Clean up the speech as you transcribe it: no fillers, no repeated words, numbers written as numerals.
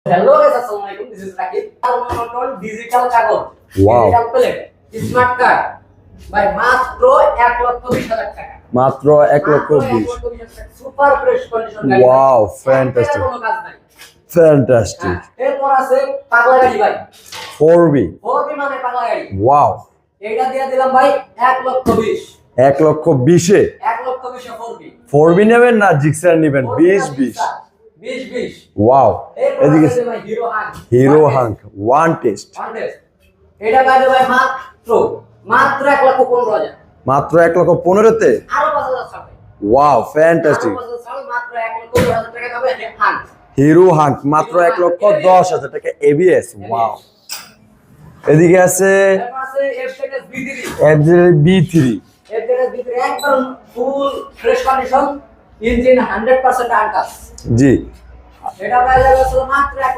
Hello guys, আসসালামু আলাইকুম। দিস ইজ রাকিব। আর ডিজিটাল কাগজ, Wow. Digital plate, smart card ভাই মাত্র 1,20,000 টাকা। মাত্র 1,20,000। সুপার ফ্রেশ কন্ডিশন গাড়ি। Wow, fantastic. কোনো কাজ নাই। Fantastic. এরপর আছে পাগলা গাড়ি ভাই। 4B. 4B মানে পাগলা গাড়ি। Wow. এইটা দিয়ে দিলাম ভাই 1,20,000। 1,20,000 1,20,000 4B। 4B নেবেন না জিক্সার নেবেন? 20. 20। Wow. এদিকে এদিকে ভাই hero hunk. Hero hunk one test এটা পাবে ভাই মাত্র 1,15,000। মাত্র 1,15,000-তে। আরো 5,000 ছাড়বে। Wow, fantastic. আরো 5,000 ছাড়বে, মাত্র 1,15,000 টাকা পাবে হাঙ্ক। হিরো হাঙ্ক মাত্র 1,10,000 টাকা এবিএস। ওয়াও। এদিকে আছে এরপর আছে FZS B3। B3। FZS B3 একবার full fresh condition, engine 100% untouch. জি। এটা পাওয়া যাবে মাত্র